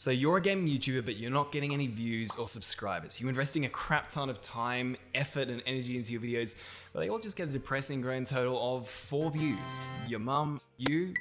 So you're a gaming YouTuber, but you're not getting any views or subscribers. You're investing a crap ton of time, effort, and energy into your videos, but they all just get a depressing grand total of 4 views. Your mum, you,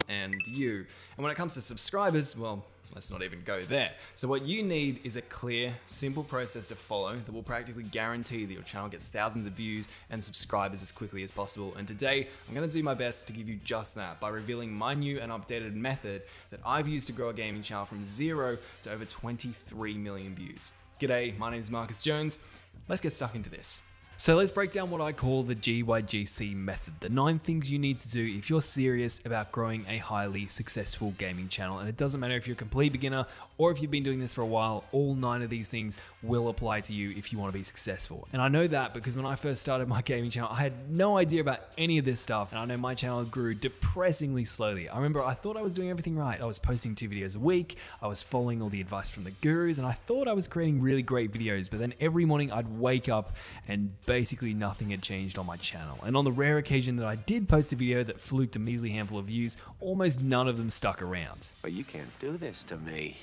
and you. And when it comes to subscribers, well, let's not even go there. So what you need is a clear, simple process to follow that will practically guarantee that your channel gets thousands of views and subscribers as quickly as possible. And today, I'm gonna do my best to give you just that by revealing my new and updated method that I've used to grow a gaming channel from 0 to over 23 million views. G'day, my name is Marcus Jones. Let's get stuck into this. So let's break down what I call the GYGC method, the 9 things you need to do if you're serious about growing a highly successful gaming channel. And it doesn't matter if you're a complete beginner or if you've been doing this for a while, all 9 of these things will apply to you if you want to be successful. And I know that because when I first started my gaming channel, I had no idea about any of this stuff. And I know my channel grew depressingly slowly. I remember I thought I was doing everything right. I was posting 2 videos a week. I was following all the advice from the gurus, and I thought I was creating really great videos. But then every morning I'd wake up and basically nothing had changed on my channel. And on the rare occasion that I did post a video that fluked a measly handful of views, almost none of them stuck around. But you can't do this to me.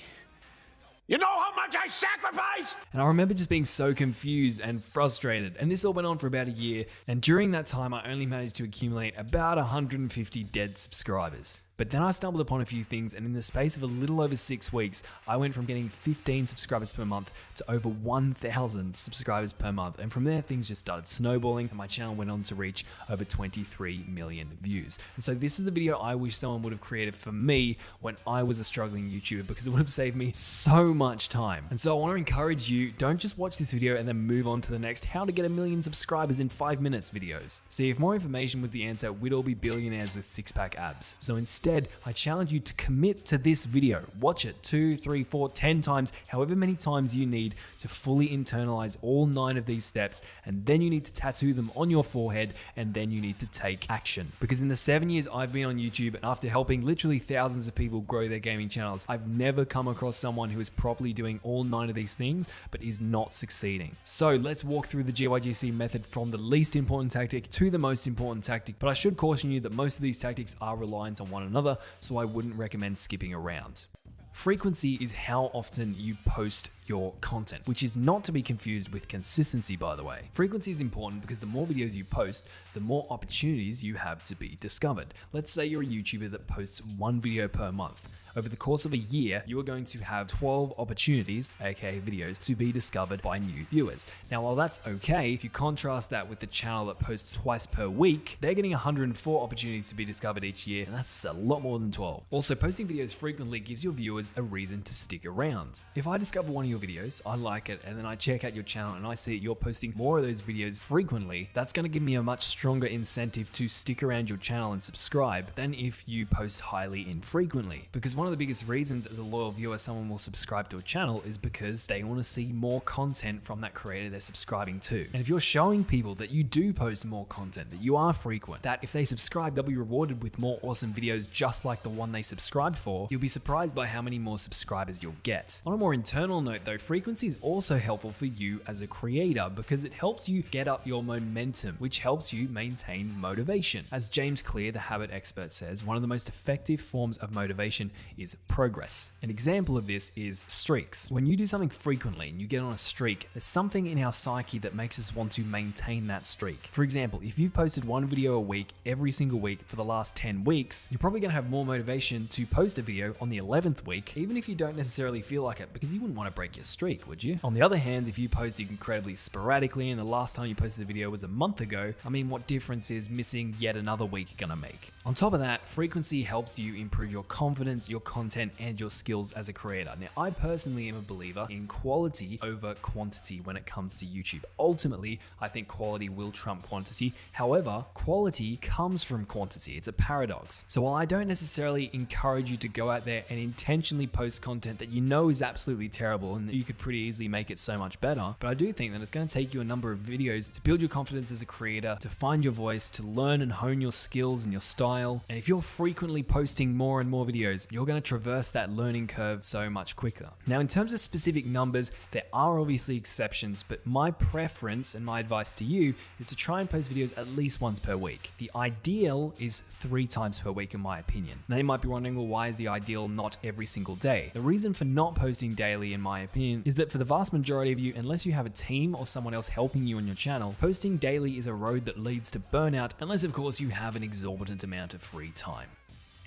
You know how much I sacrificed? And I remember just being so confused and frustrated. And this all went on for about a year. And during that time, I only managed to accumulate about 150 dead subscribers. But then I stumbled upon a few things, and in the space of a little over 6 weeks, I went from getting 15 subscribers per month to over 1,000 subscribers per month. And from there, things just started snowballing, and my channel went on to reach over 23 million views. And so this is the video I wish someone would have created for me when I was a struggling YouTuber, because it would have saved me so much time. And so I want to encourage you, don't just watch this video and then move on to the next how to get 1 million subscribers in 5 minutes videos. See, if more information was the answer, we'd all be billionaires with 6-pack abs. So instead, I challenge you to commit to this video. Watch it 2, 3, 4, 10 times, however many times you need to fully internalize all 9 of these steps, and then you need to tattoo them on your forehead, and then you need to take action. Because in the 7 years I've been on YouTube, and after helping literally thousands of people grow their gaming channels, I've never come across someone who is properly doing all 9 of these things, but is not succeeding. So let's walk through the GYGC method from the least important tactic to the most important tactic. But I should caution you that most of these tactics are reliant on one another, so I wouldn't recommend skipping around. Frequency is how often you post your content, which is not to be confused with consistency, by the way. Frequency is important because the more videos you post, the more opportunities you have to be discovered. Let's say you're a YouTuber that posts 1 video per month. Over the course of a year, you are going to have 12 opportunities, aka videos, to be discovered by new viewers. Now, while that's okay, if you contrast that with the channel that posts twice per week, they're getting 104 opportunities to be discovered each year, and that's a lot more than 12. Also, posting videos frequently gives your viewers a reason to stick around. If I discover one of your videos, I like it, and then I check out your channel and I see that you're posting more of those videos frequently, that's going to give me a much stronger incentive to stick around your channel and subscribe than if you post highly infrequently. Because one of the biggest reasons as a loyal viewer someone will subscribe to a channel is because they want to see more content from that creator they're subscribing to. And if you're showing people that you do post more content, that you are frequent, that if they subscribe, they'll be rewarded with more awesome videos just like the one they subscribed for, you'll be surprised by how many more subscribers you'll get. On a more internal note though, frequency is also helpful for you as a creator because it helps you get up your momentum, which helps you maintain motivation. As James Clear, the habit expert, says, one of the most effective forms of motivation is progress. An example of this is streaks. When you do something frequently and you get on a streak, there's something in our psyche that makes us want to maintain that streak. For example, if you've posted 1 video a week every single week for the last 10 weeks, you're probably going to have more motivation to post a video on the 11th week, even if you don't necessarily feel like it, because you wouldn't want to break your streak, would you? On the other hand, if you post incredibly sporadically and the last time you posted a video was a month ago, I mean, what difference is missing yet another week gonna make? On top of that, frequency helps you improve your confidence, your content, and your skills as a creator. Now, I personally am a believer in quality over quantity when it comes to YouTube. Ultimately, I think quality will trump quantity. However, quality comes from quantity. It's a paradox. So while I don't necessarily encourage you to go out there and intentionally post content that you know is absolutely terrible and that you could pretty easily make it so much better, but I do think that it's going to take you a number of videos to build your confidence as a creator, to find your voice, to learn and hone your skills and your style. And if you're frequently posting more and more videos, you're going going to traverse that learning curve so much quicker. Now, in terms of specific numbers, there are obviously exceptions, but my preference and my advice to you is to try and post videos at least once per week. The ideal is 3 times per week in my opinion. Now you might be wondering, well, why is the ideal not every single day? The reason for not posting daily, in my opinion, is that for the vast majority of you, unless you have a team or someone else helping you on your channel, posting daily is a road that leads to burnout, unless of course you have an exorbitant amount of free time.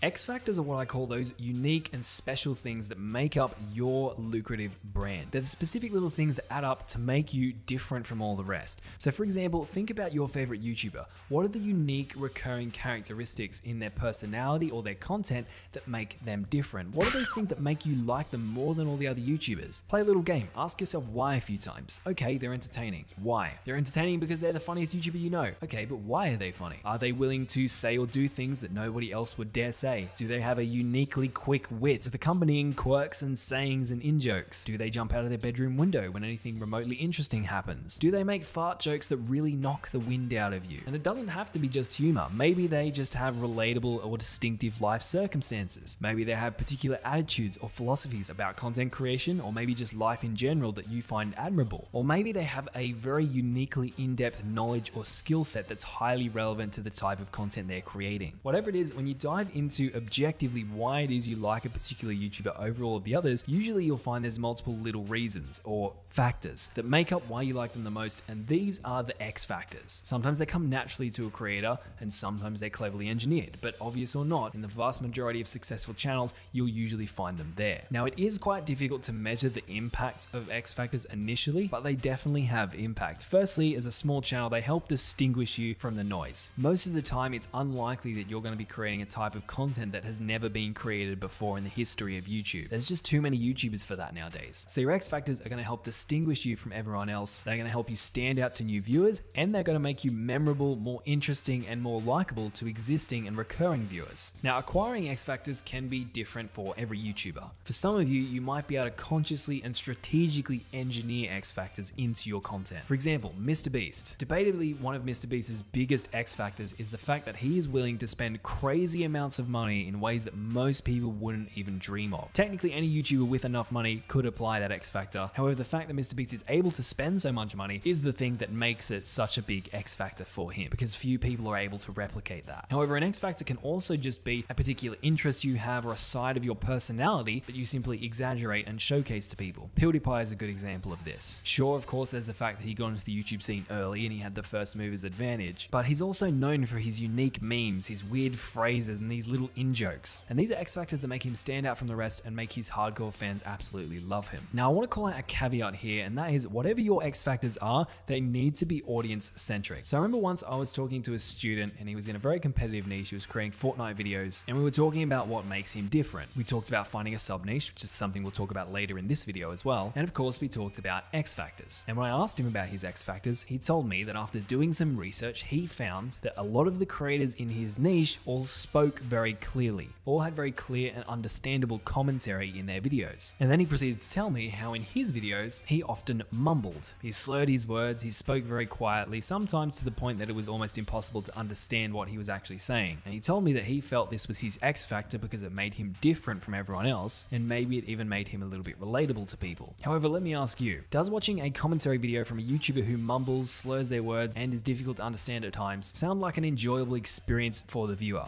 X factors are what I call those unique and special things that make up your lucrative brand. They're the specific little things that add up to make you different from all the rest. So for example, think about your favorite YouTuber. What are the unique recurring characteristics in their personality or their content that make them different? What are those things that make you like them more than all the other YouTubers? Play a little game. Ask yourself why a few times. Okay, they're entertaining. Why? They're entertaining because they're the funniest YouTuber you know. Okay, but why are they funny? Are they willing to say or do things that nobody else would dare say? Do they have a uniquely quick wit with accompanying quirks and sayings and in-jokes? Do they jump out of their bedroom window when anything remotely interesting happens? Do they make fart jokes that really knock the wind out of you? And it doesn't have to be just humor. Maybe they just have relatable or distinctive life circumstances. Maybe they have particular attitudes or philosophies about content creation, or maybe just life in general that you find admirable. Or maybe they have a very uniquely in-depth knowledge or skill set that's highly relevant to the type of content they're creating. Whatever it is, when you dive into objectively why it is you like a particular YouTuber over all of the others, usually you'll find there's multiple little reasons or factors that make up why you like them the most, and these are the X factors. Sometimes they come naturally to a creator and sometimes they're cleverly engineered, but obvious or not, in the vast majority of successful channels, you'll usually find them there. Now, it is quite difficult to measure the impact of X factors initially, but they definitely have impact. Firstly, as a small channel, they help distinguish you from the noise. Most of the time, it's unlikely that you're going to be creating a type of content that has never been created before in the history of YouTube. There's just too many YouTubers for that nowadays. So your X factors are going to help distinguish you from everyone else. They're going to help you stand out to new viewers, and they're going to make you memorable, more interesting, and more likable to existing and recurring viewers. Now, acquiring X factors can be different for every YouTuber. For some of you, you might be able to consciously and strategically engineer X factors into your content. For example, Mr. Beast. Debatably, one of Mr. Beast's biggest X factors is the fact that he is willing to spend crazy amounts of money in ways that most people wouldn't even dream of. Technically, any YouTuber with enough money could apply that X factor. However, the fact that Mr. Beast is able to spend so much money is the thing that makes it such a big X factor for him, because few people are able to replicate that. However, an X factor can also just be a particular interest you have or a side of your personality that you simply exaggerate and showcase to people. PewDiePie is a good example of this. Sure, of course, there's the fact that he got into the YouTube scene early and he had the first mover's advantage, but he's also known for his unique memes, his weird phrases, and these little in-jokes. And these are X factors that make him stand out from the rest and make his hardcore fans absolutely love him. Now, I want to call out a caveat here, and that is whatever your X factors are, they need to be audience centric. So I remember once I was talking to a student and he was in a very competitive niche. He was creating Fortnite videos, and we were talking about what makes him different. We talked about finding a sub niche, which is something we'll talk about later in this video as well. And of course, we talked about X factors. And when I asked him about his X factors, he told me that after doing some research, he found that a lot of the creators in his niche all spoke very clearly, all had very clear and understandable commentary in their videos. And then he proceeded to tell me how in his videos, he often mumbled. He slurred his words, he spoke very quietly, sometimes to the point that it was almost impossible to understand what he was actually saying. And he told me that he felt this was his X factor because it made him different from everyone else, and maybe it even made him a little bit relatable to people. However, let me ask you, does watching a commentary video from a YouTuber who mumbles, slurs their words, and is difficult to understand at times sound like an enjoyable experience for the viewer?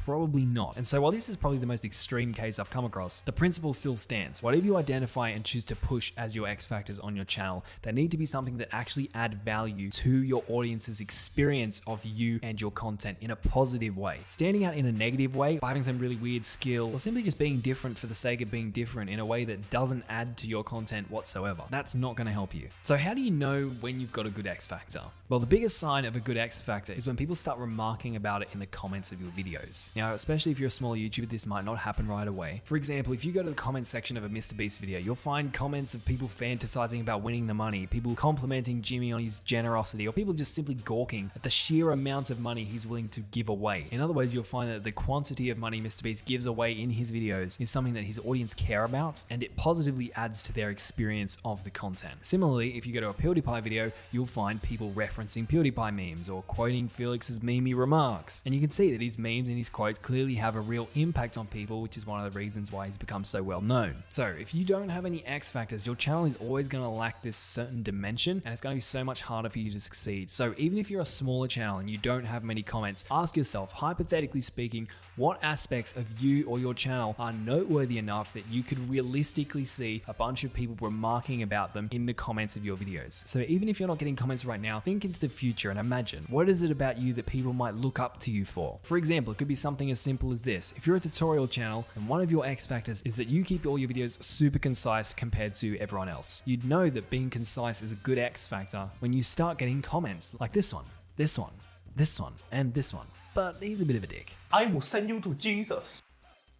Probably not. And so while this is probably the most extreme case I've come across, the principle still stands. Whatever you identify and choose to push as your X factors on your channel, they need to be something that actually add value to your audience's experience of you and your content in a positive way. Standing out in a negative way, by having some really weird skill, or simply just being different for the sake of being different in a way that doesn't add to your content whatsoever, that's not going to help you. So how do you know when you've got a good X factor? Well, the biggest sign of a good X factor is when people start remarking about it in the comments of your videos. Now, especially if you're a small YouTuber, this might not happen right away. For example, if you go to the comment section of a Mr. Beast video, you'll find comments of people fantasizing about winning the money, people complimenting Jimmy on his generosity, or people just simply gawking at the sheer amount of money he's willing to give away. In other words, you'll find that the quantity of money Mr. Beast gives away in his videos is something that his audience care about, and it positively adds to their experience of the content. Similarly, if you go to a PewDiePie video, you'll find people referencing PewDiePie memes or quoting Felix's memey remarks, and you can see that his memes and his quotes quotes clearly have a real impact on people, which is one of the reasons why he's become so well known. So if you don't have any X factors, your channel is always going to lack this certain dimension, and it's going to be so much harder for you to succeed. So even if you're a smaller channel and you don't have many comments, ask yourself, hypothetically speaking, what aspects of you or your channel are noteworthy enough that you could realistically see a bunch of people remarking about them in the comments of your videos. So even if you're not getting comments right now, think into the future and imagine, what is it about you that people might look up to you for? For example, it could be something as simple as this. If you're a tutorial channel and one of your X factors is that you keep all your videos super concise compared to everyone else, you'd know that being concise is a good X factor when you start getting comments like this one, this one, this one, and this one. But he's a bit of a dick. I will send you to Jesus.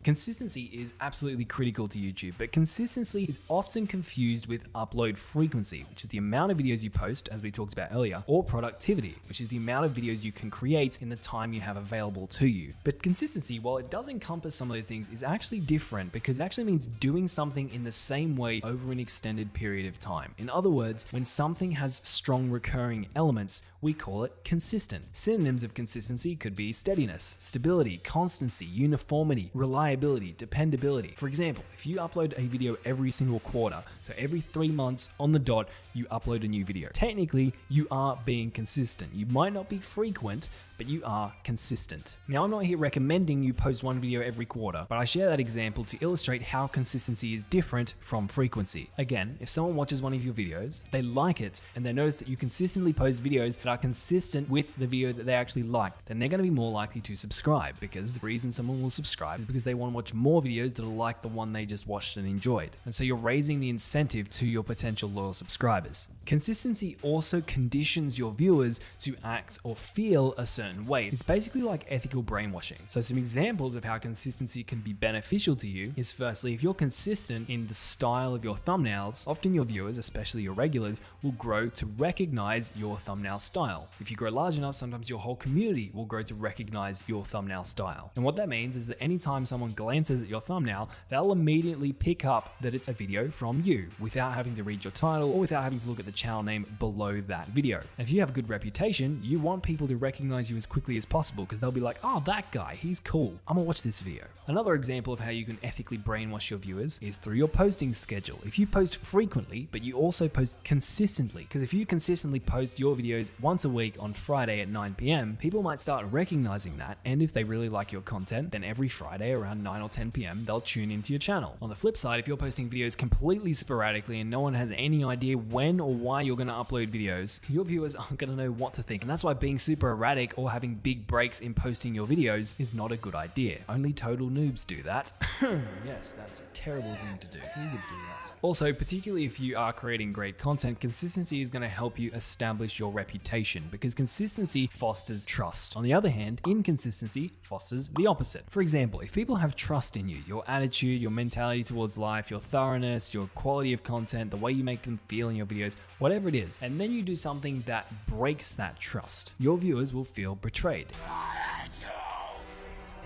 Consistency is absolutely critical to YouTube, but consistency is often confused with upload frequency, which is the amount of videos you post, as we talked about earlier, or productivity, which is the amount of videos you can create in the time you have available to you. But consistency, while it does encompass some of those things, is actually different because it actually means doing something in the same way over an extended period of time. In other words, when something has strong recurring elements, we call it consistent. Synonyms of consistency could be steadiness, stability, constancy, uniformity, reliability, dependability. For example, if you upload a video every single quarter, so every 3 months on the dot, you upload a new video. Technically, you are being consistent. You might not be frequent, but you are consistent. Now, I'm not here recommending you post one video every quarter, but I share that example to illustrate how consistency is different from frequency. Again, if someone watches one of your videos, they like it, and they notice that you consistently post videos that are consistent with the video that they actually like, then they're going to be more likely to subscribe, because the reason someone will subscribe is because they want to watch more videos that are like the one they just watched and enjoyed. And so you're raising the incentive to your potential loyal subscribers. Consistency also conditions your viewers to act or feel a certain way. It's basically like ethical brainwashing. So some examples of how consistency can be beneficial to you is, firstly, if you're consistent in the style of your thumbnails, often your viewers, especially your regulars, will grow to recognize your thumbnail style. If you grow large enough, sometimes your whole community will grow to recognize your thumbnail style. And what that means is that anytime someone glances at your thumbnail, they'll immediately pick up that it's a video from you without having to read your title or without having to look at the channel name below that video. And if you have a good reputation, you want people to recognize you as quickly as possible because they'll be like, oh, that guy, he's cool. I'm gonna watch this video. Another example of how you can ethically brainwash your viewers is through your posting schedule. If you post frequently, but you also post consistently, because if you consistently post your videos once a week on Friday at 9 p.m, people might start recognizing that, and if they really like your content, then every Friday around 9 or 10 p.m, they'll tune into your channel. On the flip side, if you're posting videos completely sporadically and no one has any idea when or why you're going to upload videos, your viewers aren't going to know what to think. And that's why being super erratic or having big breaks in posting your videos is not a good idea. Only total noobs do that. Yes, that's a terrible thing to do. Who would do that? Also, particularly if you are creating great content, consistency is going to help you establish your reputation because consistency fosters trust. On the other hand, inconsistency fosters the opposite. For example, if people have trust in you, your attitude, your mentality towards life, your thoroughness, your quality of content, the way you make them feel in your videos, whatever it is, and then you do something that breaks that trust, your viewers will feel betrayed.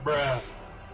Bruh.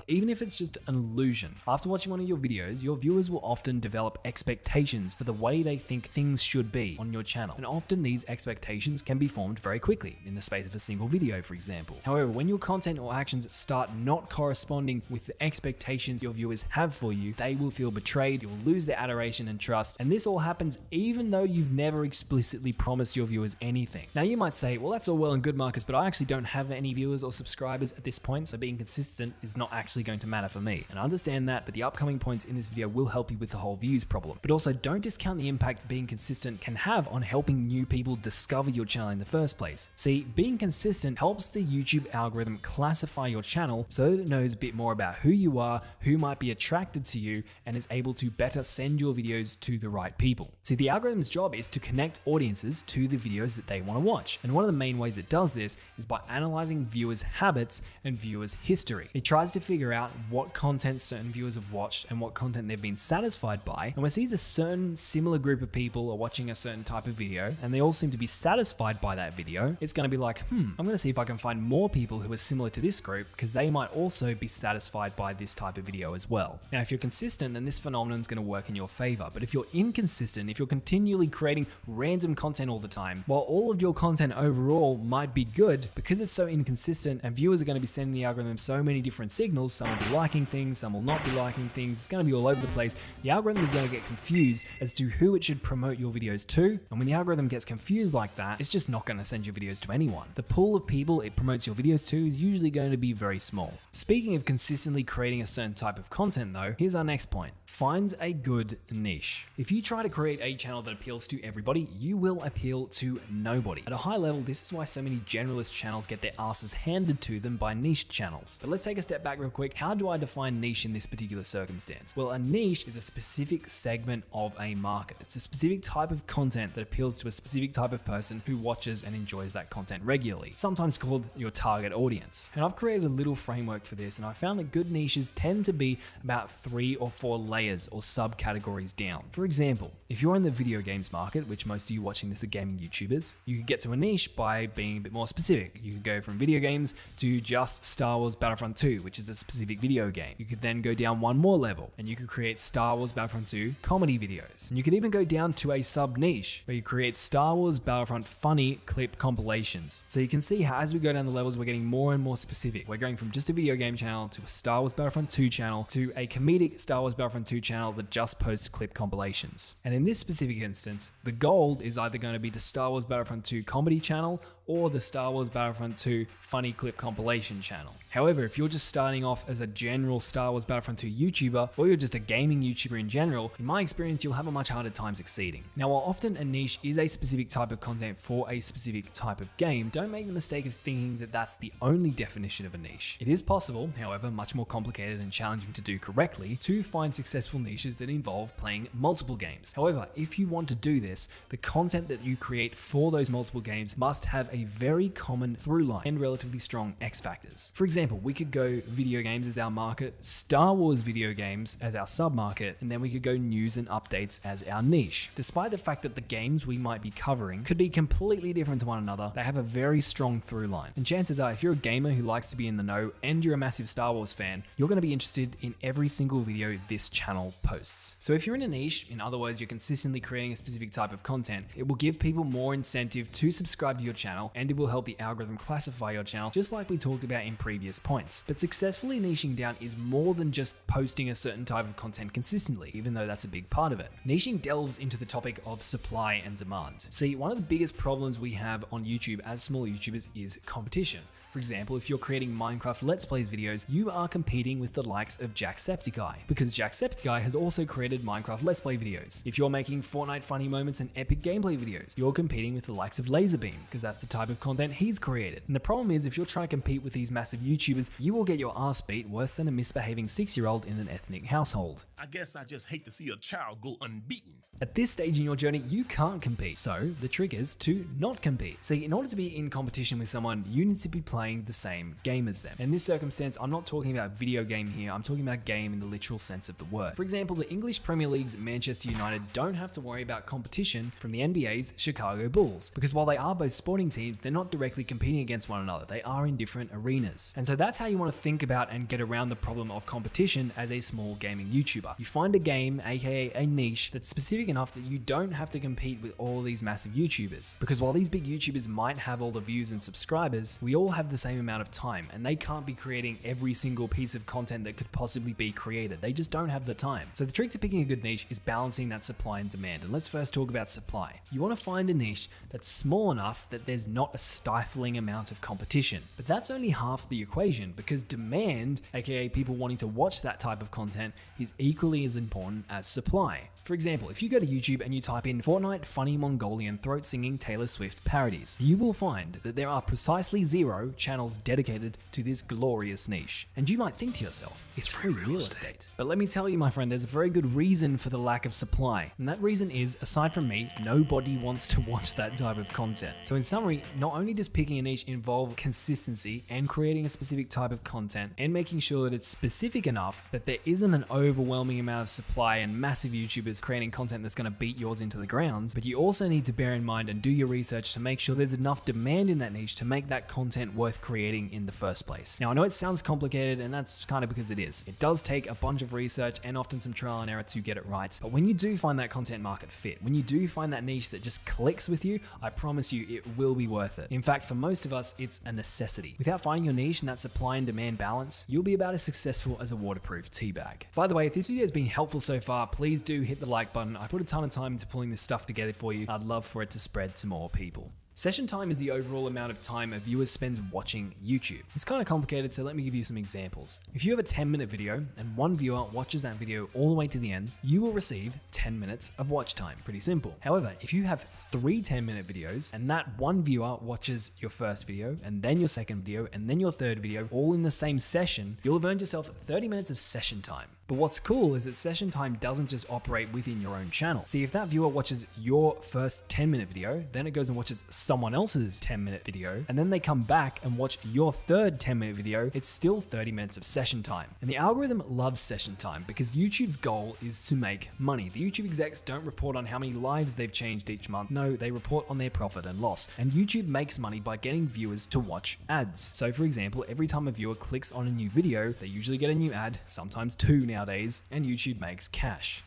Even if it's just an illusion. After watching one of your videos, your viewers will often develop expectations for the way they think things should be on your channel. And often these expectations can be formed very quickly, in the space of a single video, for example. However, when your content or actions start not corresponding with the expectations your viewers have for you, they will feel betrayed, you will lose their adoration and trust, and this all happens even though you've never explicitly promised your viewers anything. Now you might say, well, that's all well and good, Marcus, but I actually don't have any viewers or subscribers at this point, so being consistent is not actually going to matter for me. And I understand that, but the upcoming points in this video will help you with the whole views problem. But also, don't discount the impact being consistent can have on helping new people discover your channel in the first place. See, being consistent helps the YouTube algorithm classify your channel so that it knows a bit more about who you are, who might be attracted to you, and is able to better send your videos to the right people. See, the algorithm's job is to connect audiences to the videos that they want to watch. And one of the main ways it does this is by analyzing viewers' habits and viewers' history. It tries to figure figure out what content certain viewers have watched and what content they've been satisfied by. And when it sees a certain similar group of people are watching a certain type of video and they all seem to be satisfied by that video, it's going to be like, I'm going to see if I can find more people who are similar to this group because they might also be satisfied by this type of video as well. Now, if you're consistent, then this phenomenon is going to work in your favor. But if you're inconsistent, if you're continually creating random content all the time, while all of your content overall might be good, because it's so inconsistent and viewers are going to be sending the algorithm so many different signals, some will be liking things, some will not be liking things, it's going to be all over the place. The algorithm is going to get confused as to who it should promote your videos to. And when the algorithm gets confused like that, it's just not going to send your videos to anyone. The pool of people it promotes your videos to is usually going to be very small. Speaking of consistently creating a certain type of content though, here's our next point. Find a good niche. If you try to create a channel that appeals to everybody, you will appeal to nobody. At a high level, this is why so many generalist channels get their asses handed to them by niche channels. But let's take a step back real quick. How do I define niche in this particular circumstance? Well, a niche is a specific segment of a market. It's a specific type of content that appeals to a specific type of person who watches and enjoys that content regularly, sometimes called your target audience. And I've created a little framework for this, and I found that good niches tend to be about 3 or 4 layers or subcategories down. For example, if you're in the video games market, which most of you watching this are gaming YouTubers, you could get to a niche by being a bit more specific. You could go from video games to just Star Wars Battlefront 2, which is a specific video game. You could then go down one more level and you could create Star Wars Battlefront 2 comedy videos. And you could even go down to a sub niche where you create Star Wars Battlefront funny clip compilations. So you can see how as we go down the levels, we're getting more and more specific. We're going from just a video game channel to a Star Wars Battlefront 2 channel to a comedic Star Wars Battlefront 2 channel that just posts clip compilations. And in this specific instance, the goal is either going to be the Star Wars Battlefront 2 comedy channel or the Star Wars Battlefront 2 funny clip compilation channel. However, if you're just starting off as a general Star Wars Battlefront 2 YouTuber, or you're just a gaming YouTuber in general, in my experience, you'll have a much harder time succeeding. Now, while often a niche is a specific type of content for a specific type of game, don't make the mistake of thinking that that's the only definition of a niche. It is possible, however, much more complicated and challenging to do correctly, to find successful niches that involve playing multiple games. However, if you want to do this, the content that you create for those multiple games must have a very common through line and relatively strong X factors. For example, we could go video games as our market, Star Wars video games as our sub-market, and then we could go news and updates as our niche. Despite the fact that the games we might be covering could be completely different to one another, they have a very strong through line. And chances are, if you're a gamer who likes to be in the know and you're a massive Star Wars fan, you're going to be interested in every single video this channel posts. So if you're in a niche, in other words, you're consistently creating a specific type of content, it will give people more incentive to subscribe to your channel, and it will help the algorithm classify your channel, just like we talked about in previous points. But successfully niching down is more than just posting a certain type of content consistently, even though that's a big part of it. Niching delves into the topic of supply and demand. See, one of the biggest problems we have on YouTube as small YouTubers is competition. For example, if you're creating Minecraft Let's Plays videos, you are competing with the likes of Jacksepticeye, because Jacksepticeye has also created Minecraft Let's Play videos. If you're making Fortnite funny moments and epic gameplay videos, you're competing with the likes of Laserbeam, because that's the type of content he's created. And the problem is, if you're trying to compete with these massive YouTubers, you will get your ass beat worse than a misbehaving 6-year-old in an ethnic household. I guess I just hate to see a child go unbeaten. At this stage in your journey, you can't compete. So the trick is to not compete. See, in order to be in competition with someone, you need to be playing the same game as them. In this circumstance, I'm not talking about video game here, I'm talking about game in the literal sense of the word. For example, the English Premier League's Manchester United don't have to worry about competition from the NBA's Chicago Bulls, because while they are both sporting teams, they're not directly competing against one another. They are in different arenas. And so that's how you want to think about and get around the problem of competition as a small gaming YouTuber. You find a game, aka a niche, that's specific enough that you don't have to compete with all these massive YouTubers. Because while these big YouTubers might have all the views and subscribers, we all have the same amount of time, and they can't be creating every single piece of content that could possibly be created. They just don't have the time. So the trick to picking a good niche is balancing that supply and demand. And let's first talk about supply. You want to find a niche that's small enough that there's not a stifling amount of competition. But that's only half the equation, because demand, aka people wanting to watch that type of content, is equally as important as supply. For example, if you go to YouTube and you type in Fortnite funny Mongolian throat singing Taylor Swift parodies, you will find that there are precisely 0 channels dedicated to this glorious niche. And you might think to yourself, it's free real estate. But let me tell you, my friend, there's a very good reason for the lack of supply. And that reason is, aside from me, nobody wants to watch that type of content. So in summary, not only does picking a niche involve consistency and creating a specific type of content and making sure that it's specific enough that there isn't an overwhelming amount of supply and massive YouTubers creating content that's going to beat yours into the ground, but you also need to bear in mind and do your research to make sure there's enough demand in that niche to make that content worth creating in the first place. Now, I know it sounds complicated, and that's kind of because it is. It does take a bunch of research and often some trial and error to get it right. But when you do find that content market fit, when you do find that niche that just clicks with you, I promise you it will be worth it. In fact, for most of us, it's a necessity. Without finding your niche and that supply and demand balance, you'll be about as successful as a waterproof tea bag. By the way, if this video has been helpful so far, please do hit the like button. I put a ton of time into pulling this stuff together for you. I'd love for it to spread to more people. Session time is the overall amount of time a viewer spends watching YouTube. It's kind of complicated, so let me give you some examples. If you have a 10-minute video and one viewer watches that video all the way to the end, you will receive 10 minutes of watch time. Pretty simple. However, if you have 3 10-minute videos and that one viewer watches your first video and then your second video and then your third video all in the same session, you'll have earned yourself 30 minutes of session time. But what's cool is that session time doesn't just operate within your own channel. See, if that viewer watches your first 10-minute video, then it goes and watches someone else's 10-minute video, and then they come back and watch your third 10-minute video, it's still 30 minutes of session time. And the algorithm loves session time because YouTube's goal is to make money. The YouTube execs don't report on how many lives they've changed each month. No, they report on their profit and loss. And YouTube makes money by getting viewers to watch ads. So for example, every time a viewer clicks on a new video, they usually get a new ad, sometimes 2 nowadays, and YouTube makes cash.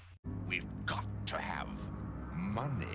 We've got to have money.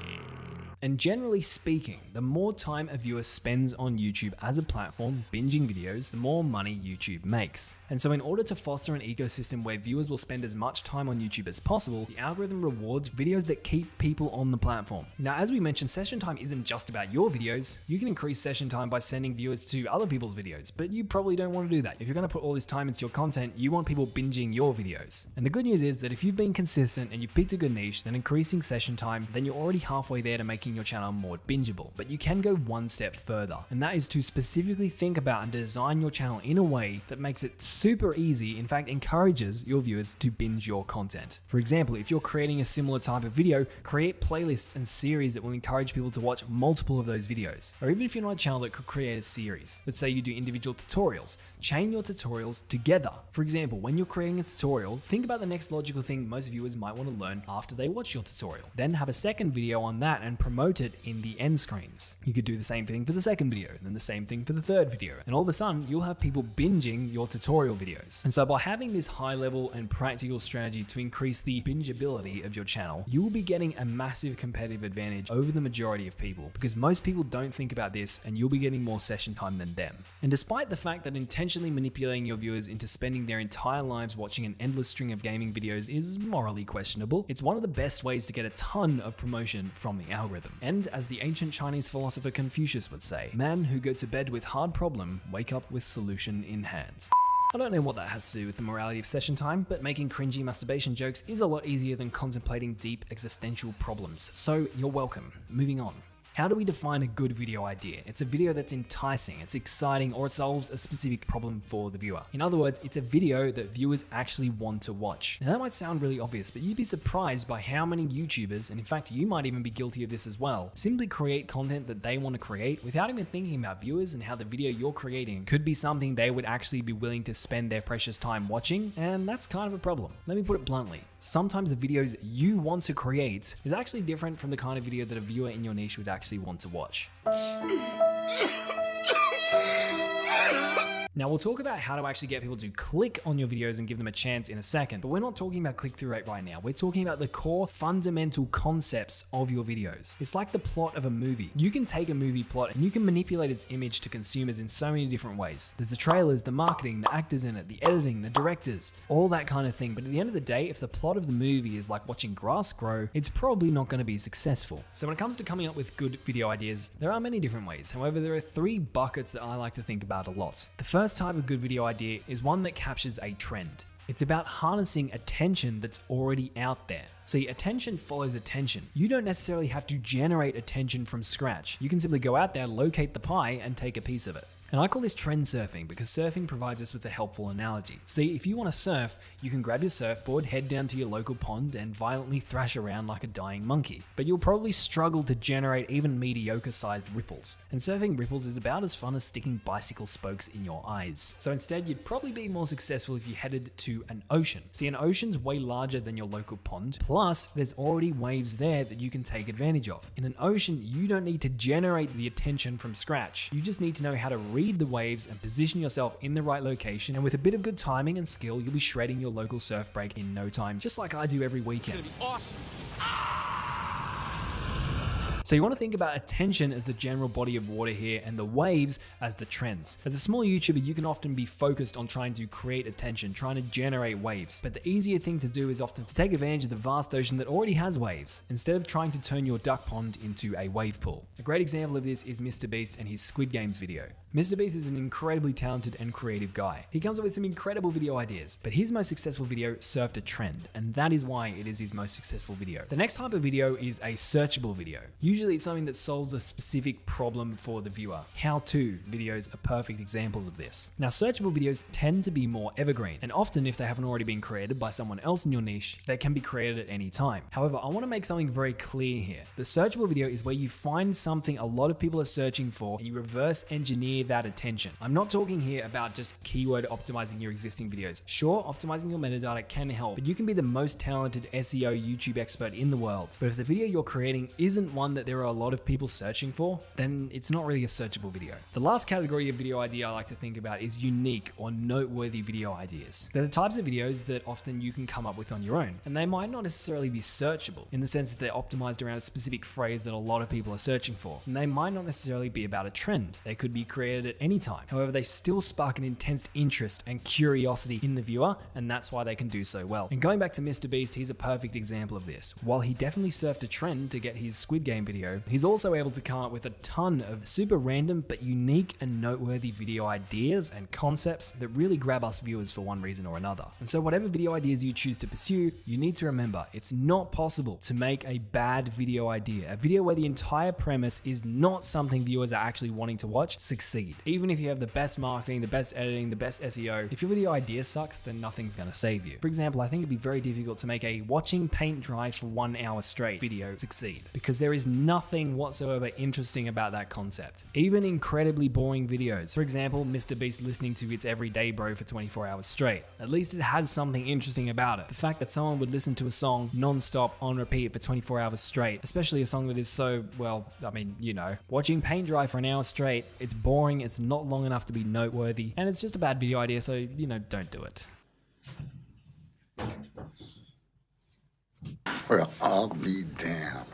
And generally speaking, the more time a viewer spends on YouTube as a platform, binging videos, the more money YouTube makes. And so in order to foster an ecosystem where viewers will spend as much time on YouTube as possible, the algorithm rewards videos that keep people on the platform. Now, as we mentioned, session time isn't just about your videos. You can increase session time by sending viewers to other people's videos, but you probably don't want to do that. If you're going to put all this time into your content, you want people binging your videos. And the good news is that if you've been consistent and you've picked a good niche, then increasing session time, then you're already halfway there to making your channel more bingeable. But you can go one step further, and that is to specifically think about and design your channel in a way that makes it super easy, in fact encourages your viewers to binge your content. For example, if you're creating a similar type of video, create playlists and series that will encourage people to watch multiple of those videos. Or even if you're not a channel that could create a series, let's say you do individual tutorials, chain your tutorials together. For example, when you're creating a tutorial, think about the next logical thing most viewers might want to learn after they watch your tutorial. Then have a second video on that and promote it in the end screens. You could do the same thing for the second video, and then the same thing for the third video. And all of a sudden, you'll have people binging your tutorial videos. And so by having this high level and practical strategy to increase the bingeability of your channel, you will be getting a massive competitive advantage over the majority of people, because most people don't think about this, and you'll be getting more session time than them. And despite the fact that intentionally manipulating your viewers into spending their entire lives watching an endless string of gaming videos is morally questionable, it's one of the best ways to get a ton of promotion from the algorithm. And as the ancient Chinese philosopher Confucius would say, "Man who go to bed with hard problem, wake up with solution in hand." I don't know what that has to do with the morality of session time, but making cringy masturbation jokes is a lot easier than contemplating deep existential problems. So you're welcome. Moving on. How do we define a good video idea? It's a video that's enticing, it's exciting, or it solves a specific problem for the viewer. In other words, it's a video that viewers actually want to watch. Now that might sound really obvious, but you'd be surprised by how many YouTubers, and in fact you might even be guilty of this as well, simply create content that they want to create without even thinking about viewers and how the video you're creating could be something they would actually be willing to spend their precious time watching, and that's kind of a problem. Let me put it bluntly. Sometimes the videos you want to create is actually different from the kind of video that a viewer in your niche would actually want to watch. Now we'll talk about how to actually get people to click on your videos and give them a chance in a second, but we're not talking about click-through rate right now. We're talking about the core fundamental concepts of your videos. It's like the plot of a movie. You can take a movie plot and you can manipulate its image to consumers in so many different ways. There's the trailers, the marketing, the actors in it, the editing, the directors, all that kind of thing. But at the end of the day, if the plot of the movie is like watching grass grow, it's probably not going to be successful. So when it comes to coming up with good video ideas, there are many different ways. However, there are 3 buckets that I like to think about a lot. The first type of good video idea is one that captures a trend. It's about harnessing attention that's already out there. See, attention follows attention. You don't necessarily have to generate attention from scratch. You can simply go out there, locate the pie, and take a piece of it. And I call this trend surfing because surfing provides us with a helpful analogy. See, if you want to surf, you can grab your surfboard, head down to your local pond, and violently thrash around like a dying monkey. But you'll probably struggle to generate even mediocre-sized ripples. And surfing ripples is about as fun as sticking bicycle spokes in your eyes. So instead, you'd probably be more successful if you headed to an ocean. See, an ocean's way larger than your local pond, plus there's already waves there that you can take advantage of. In an ocean, you don't need to generate the attention from scratch. You just need to know how to read the waves and position yourself in the right location, and with a bit of good timing and skill, you'll be shredding your local surf break in no time, just like I do every weekend. It's gonna be awesome. So you want to think about attention as the general body of water here and the waves as the trends. As a small YouTuber, you can often be focused on trying to create attention, trying to generate waves. But the easier thing to do is often to take advantage of the vast ocean that already has waves, instead of trying to turn your duck pond into a wave pool. A great example of this is MrBeast and his Squid Games video. MrBeast is an incredibly talented and creative guy. He comes up with some incredible video ideas, but his most successful video surfed a trend, and that is why it is his most successful video. The next type of video is a searchable video. Usually it's something that solves a specific problem for the viewer. How-to videos are perfect examples of this. Now, searchable videos tend to be more evergreen, and often if they haven't already been created by someone else in your niche, they can be created at any time. However, I want to make something very clear here. The searchable video is where you find something a lot of people are searching for and you reverse engineer that attention. I'm not talking here about just keyword optimizing your existing videos. Sure, optimizing your metadata can help, but you can be the most talented SEO YouTube expert in the world. But if the video you're creating isn't one that there are a lot of people searching for, then it's not really a searchable video. The last category of video idea I like to think about is unique or noteworthy video ideas. They're the types of videos that often you can come up with on your own, and they might not necessarily be searchable in the sense that they're optimized around a specific phrase that a lot of people are searching for, and they might not necessarily be about a trend. They could be created at any time. However, they still spark an intense interest and curiosity in the viewer, and that's why they can do so well. And going back to MrBeast, he's a perfect example of this. While he definitely surfed a trend to get his Squid Game video, he's also able to come up with a ton of super random but unique and noteworthy video ideas and concepts that really grab us viewers for one reason or another. And so whatever video ideas you choose to pursue, you need to remember it's not possible to make a bad video idea, a video where the entire premise is not something viewers are actually wanting to watch, succeed. Even if you have the best marketing, the best editing, the best SEO, if your video idea sucks, then nothing's gonna save you. For example, I think it'd be very difficult to make a watching paint dry for 1 hour straight video succeed, because there is nothing whatsoever interesting about that concept. Even incredibly boring videos. For example, MrBeast listening to It's Everyday Bro for 24 hours straight. At least it has something interesting about it. The fact that someone would listen to a song non-stop on repeat for 24 hours straight, especially a song that is so, well, I mean, you know, watching paint dry for an hour straight, it's boring, it's not long enough to be noteworthy, and it's just a bad video idea, so, you know, don't do it. Well, I'll be damned.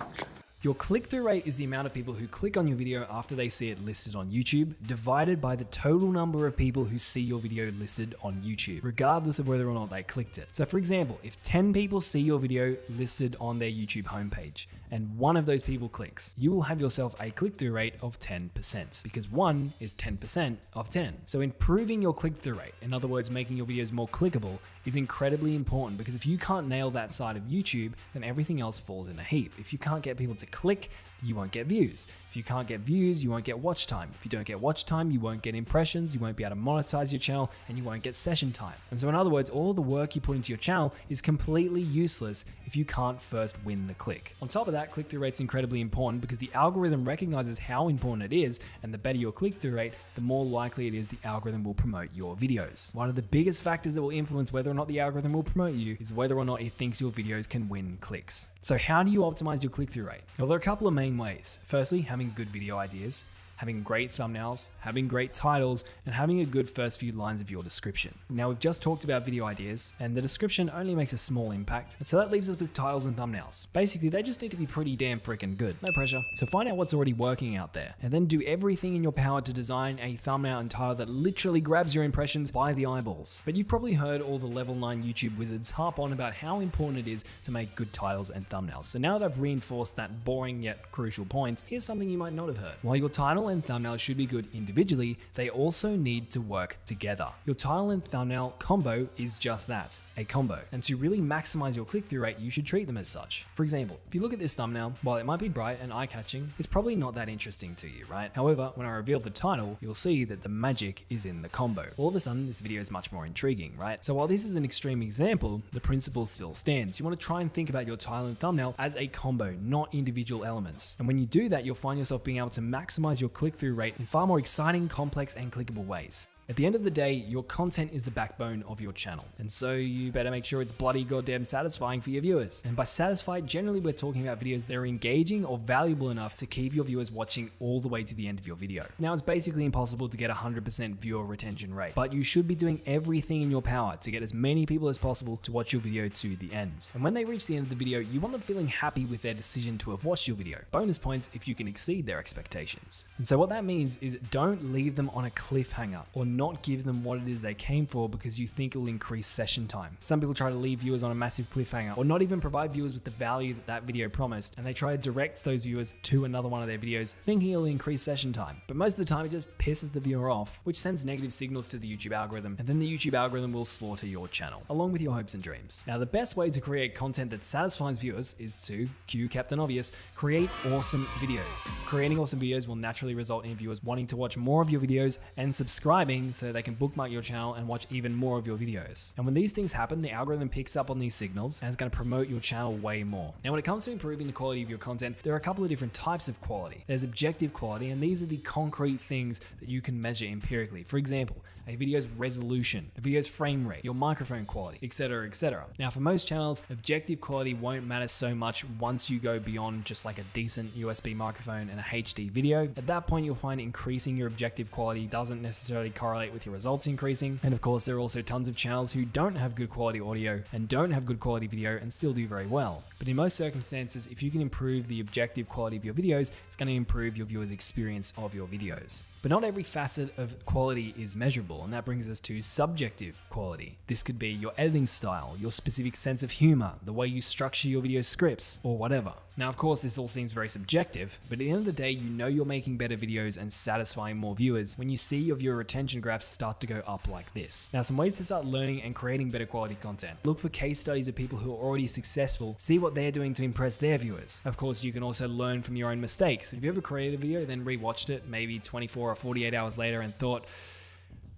Your click-through rate is the amount of people who click on your video after they see it listed on YouTube, divided by the total number of people who see your video listed on YouTube, regardless of whether or not they clicked it. So for example, if 10 people see your video listed on their YouTube homepage, and one of those people clicks, you will have yourself a click-through rate of 10%, because 1 is 10% of 10. So improving your click-through rate, in other words, making your videos more clickable, is incredibly important, because if you can't nail that side of YouTube, then everything else falls in a heap. If you can't get people to click, you won't get views. If you can't get views, you won't get watch time. If you don't get watch time, you won't get impressions, you won't be able to monetize your channel, and you won't get session time. And so in other words, all the work you put into your channel is completely useless if you can't first win the click. On top of that, click-through rate's incredibly important because the algorithm recognizes how important it is, and the better your click-through rate, the more likely it is the algorithm will promote your videos. One of the biggest factors that will influence whether or not the algorithm will promote you is whether or not it thinks your videos can win clicks. So how do you optimize your click-through rate? Well, there are a couple of main ways. Firstly, having good video ideas, having great thumbnails, having great titles, and having a good first few lines of your description. Now, we've just talked about video ideas, and the description only makes a small impact, and so that leaves us with titles and thumbnails. Basically, they just need to be pretty damn freaking good. No pressure. So find out what's already working out there, and then do everything in your power to design a thumbnail and title that literally grabs your impressions by the eyeballs. But you've probably heard all the level 9 YouTube wizards harp on about how important it is to make good titles and thumbnails. So now that I've reinforced that boring yet crucial point, here's something you might not have heard. While your title and thumbnail should be good individually, they also need to work together. Your title and thumbnail combo is just that, a combo. And to really maximize your click-through rate, you should treat them as such. For example, if you look at this thumbnail, while it might be bright and eye-catching, it's probably not that interesting to you, right? However, when I reveal the title, you'll see that the magic is in the combo. All of a sudden, this video is much more intriguing, right? So while this is an extreme example, the principle still stands. You want to try and think about your title and thumbnail as a combo, not individual elements. And when you do that, you'll find yourself being able to maximize your click-through rate in far more exciting, complex, and clickable ways. At the end of the day, your content is the backbone of your channel, and so you better make sure it's bloody goddamn satisfying for your viewers. And by satisfied, generally we're talking about videos that are engaging or valuable enough to keep your viewers watching all the way to the end of your video. Now, it's basically impossible to get 100% viewer retention rate, but you should be doing everything in your power to get as many people as possible to watch your video to the end. And when they reach the end of the video, you want them feeling happy with their decision to have watched your video. Bonus points if you can exceed their expectations. And so what that means is don't leave them on a cliffhanger or not give them what it is they came for because you think it will increase session time. Some people try to leave viewers on a massive cliffhanger or not even provide viewers with the value that that video promised, and they try to direct those viewers to another one of their videos thinking it'll increase session time. But most of the time it just pisses the viewer off, which sends negative signals to the YouTube algorithm, and then the YouTube algorithm will slaughter your channel, along with your hopes and dreams. Now, the best way to create content that satisfies viewers is to, cue Captain Obvious, create awesome videos. Creating awesome videos will naturally result in viewers wanting to watch more of your videos and subscribing so they can bookmark your channel and watch even more of your videos. And when these things happen, the algorithm picks up on these signals and is going to promote your channel way more. Now, when it comes to improving the quality of your content, there are a couple of different types of quality. There's objective quality, and these are the concrete things that you can measure empirically. For example, a video's resolution, a video's frame rate, your microphone quality, etc., etc. Now, for most channels, objective quality won't matter so much once you go beyond just like a decent USB microphone and a HD video. At that point, you'll find increasing your objective quality doesn't necessarily correlate with your results increasing. And of course, there are also tons of channels who don't have good quality audio and don't have good quality video and still do very well. But in most circumstances, if you can improve the objective quality of your videos, it's going to improve your viewers' experience of your videos. But not every facet of quality is measurable, and that brings us to subjective quality. This could be your editing style, your specific sense of humor, the way you structure your video scripts, or whatever. Now, of course, this all seems very subjective, but at the end of the day, you know you're making better videos and satisfying more viewers when you see your viewer retention graphs start to go up like this. Now, some ways to start learning and creating better quality content. Look for case studies of people who are already successful, see what they're doing to impress their viewers. Of course, you can also learn from your own mistakes. If you ever created a video, then rewatched it maybe 24 or 48 hours later and thought,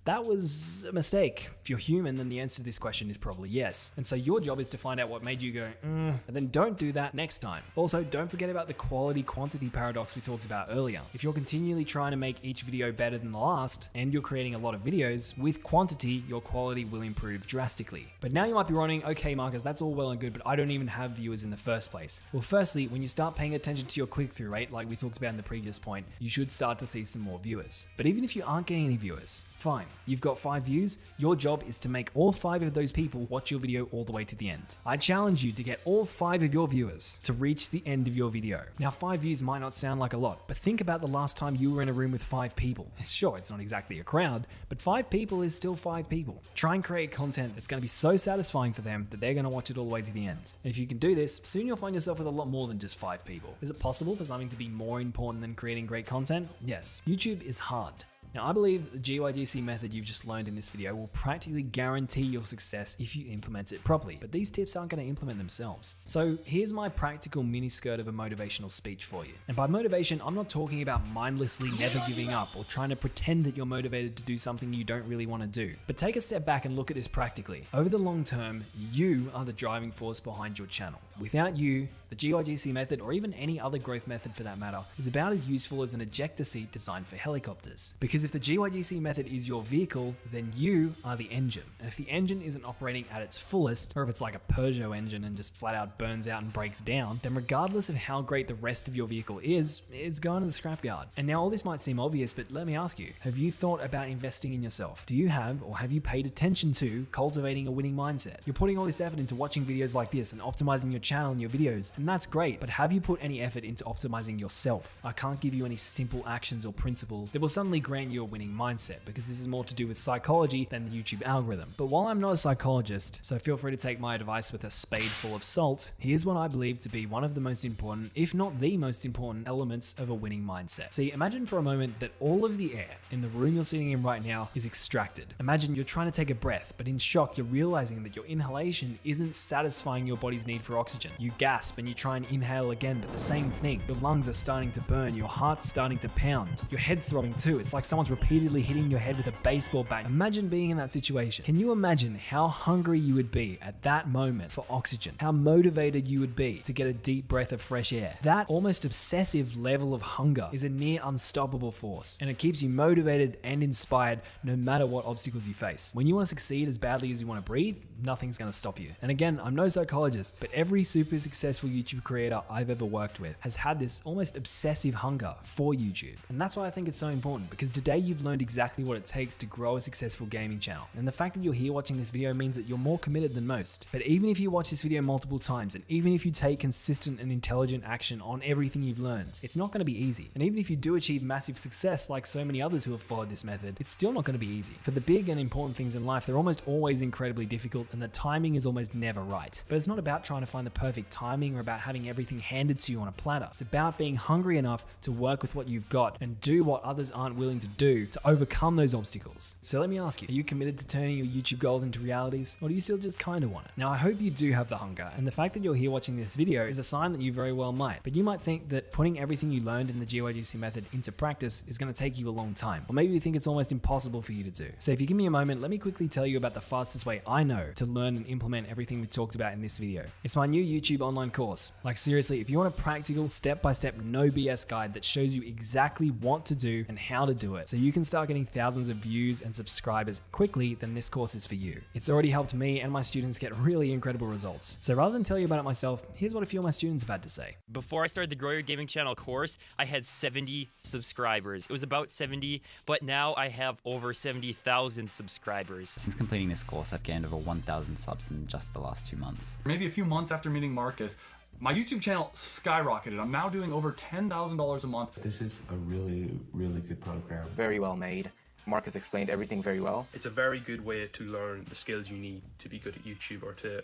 that was a mistake. If you're human, then the answer to this question is probably yes. And so your job is to find out what made you go, and then don't do that next time. Also, don't forget about the quality-quantity paradox we talked about earlier. If you're continually trying to make each video better than the last, and you're creating a lot of videos, with quantity, your quality will improve drastically. But now you might be wondering, okay, Marcus, that's all well and good, but I don't even have viewers in the first place. Well, firstly, when you start paying attention to your click-through rate, like we talked about in the previous point, you should start to see some more viewers. But even if you aren't getting any viewers, fine. You've got 5 views. Your job is to make all 5 of those people watch your video all the way to the end. I challenge you to get all 5 of your viewers to reach the end of your video. Now, 5 views might not sound like a lot, but think about the last time you were in a room with 5 people. Sure, it's not exactly a crowd, but 5 people is still 5 people. Try and create content that's going to be so satisfying for them that they're going to watch it all the way to the end. And if you can do this, soon you'll find yourself with a lot more than just 5 people. Is it possible for something to be more important than creating great content? Yes. YouTube is hard. Now, I believe the GYGC method you've just learned in this video will practically guarantee your success if you implement it properly, but these tips aren't going to implement themselves. So here's my practical miniskirt of a motivational speech for you. And by motivation, I'm not talking about mindlessly never giving up or trying to pretend that you're motivated to do something you don't really want to do. But take a step back and look at this practically. Over the long term, you are the driving force behind your channel. Without you, the GYGC method, or even any other growth method for that matter, is about as useful as an ejector seat designed for helicopters. Because if the GYGC method is your vehicle, then you are the engine. And if the engine isn't operating at its fullest, or if it's like a Peugeot engine and just flat out burns out and breaks down, then regardless of how great the rest of your vehicle is, it's going to the scrapyard. And now all this might seem obvious, but let me ask you, have you thought about investing in yourself? Do you have, or have you paid attention to, cultivating a winning mindset? You're putting all this effort into watching videos like this and optimizing your channel and your videos, and that's great, but have you put any effort into optimizing yourself? I can't give you any simple actions or principles that will suddenly grant you a winning mindset, because this is more to do with psychology than the YouTube algorithm. But while I'm not a psychologist, so feel free to take my advice with a spadeful of salt, here's what I believe to be one of the most important, if not the most important, elements of a winning mindset. See, imagine for a moment that all of the air in the room you're sitting in right now is extracted. Imagine you're trying to take a breath, but in shock, you're realizing that your inhalation isn't satisfying your body's need for oxygen. You gasp and you try and inhale again, but the same thing. Your lungs are starting to burn, your heart's starting to pound, your head's throbbing too. It's like someone's repeatedly hitting your head with a baseball bat. Imagine being in that situation. Can you imagine how hungry you would be at that moment for oxygen? How motivated you would be to get a deep breath of fresh air? That almost obsessive level of hunger is a near unstoppable force, and it keeps you motivated and inspired no matter what obstacles you face. When you want to succeed as badly as you want to breathe, nothing's going to stop you. And again, I'm no psychologist, but every super successful YouTube creator I've ever worked with has had this almost obsessive hunger for YouTube. And that's why I think it's so important, because today you've learned exactly what it takes to grow a successful gaming channel. And the fact that you're here watching this video means that you're more committed than most. But even if you watch this video multiple times, and even if you take consistent and intelligent action on everything you've learned, it's not going to be easy. And even if you do achieve massive success like so many others who have followed this method, it's still not going to be easy. For the big and important things in life, they're almost always incredibly difficult, and the timing is almost never right. But it's not about trying to find the perfect timing or about having everything handed to you on a platter. It's about being hungry enough to work with what you've got and do what others aren't willing to do to overcome those obstacles. So let me ask you, are you committed to turning your YouTube goals into realities, or do you still just kind of want it? Now, I hope you do have the hunger, and the fact that you're here watching this video is a sign that you very well might. But you might think that putting everything you learned in the GYGC method into practice is going to take you a long time, or maybe you think it's almost impossible for you to do. So if you give me a moment, let me quickly tell you about the fastest way I know to learn and implement everything we talked about in this video. It's my new YouTube online course. Like seriously, if you want a practical, step-by-step, no BS guide that shows you exactly what to do and how to do it, so you can start getting thousands of views and subscribers quickly, then this course is for you. It's already helped me and my students get really incredible results. So rather than tell you about it myself, here's what a few of my students have had to say. Before I started the Grow Your Gaming Channel course, I had 70 subscribers. It was about 70, but now I have over 70,000 subscribers. Since completing this course, I've gained over 1,000 subs in just the last 2 months. Maybe a few months after meeting Marcus, my YouTube channel skyrocketed. I'm now doing over $10,000 a month. This is a really, really good program. Very well made. Marcus explained everything very well. It's a very good way to learn the skills you need to be good at YouTube or to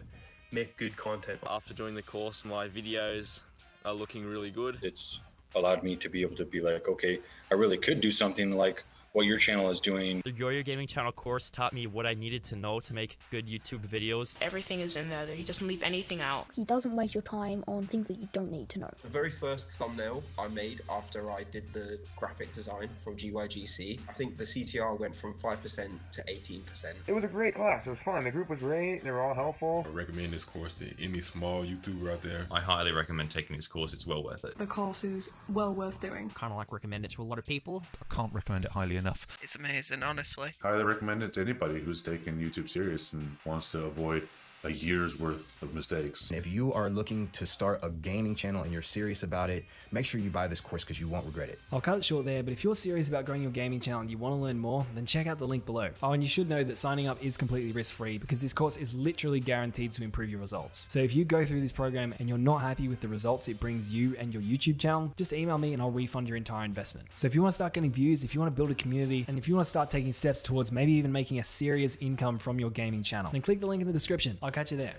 make good content. After doing the course, my videos are looking really good. It's allowed me to be able to be like, okay, I really could do something like what your channel is doing. The Grow Your Gaming Channel course taught me what I needed to know to make good YouTube videos. Everything is in there. He doesn't leave anything out. He doesn't waste your time on things that you don't need to know. The very first thumbnail I made after I did the graphic design from GYGC, I think the CTR went from 5% to 18%. It was a great class. It was fun. The group was great. They were all helpful. I recommend this course to any small YouTuber out there. I highly recommend taking this course. It's well worth it. The course is well worth doing. Kind of like recommend it to a lot of people. I can't recommend it highly enough. It's amazing, honestly. Highly recommend it to anybody who's taking YouTube serious and wants to avoid a year's worth of mistakes. If you are looking to start a gaming channel and you're serious about it, make sure you buy this course because you won't regret it. I'll cut it short there, but if you're serious about growing your gaming channel and you want to learn more, then check out the link below. Oh, and you should know that signing up is completely risk-free because this course is literally guaranteed to improve your results. So if you go through this program and you're not happy with the results it brings you and your YouTube channel, just email me and I'll refund your entire investment. So if you want to start getting views, if you want to build a community, and if you want to start taking steps towards maybe even making a serious income from your gaming channel, then click the link in the description. I'll catch you there.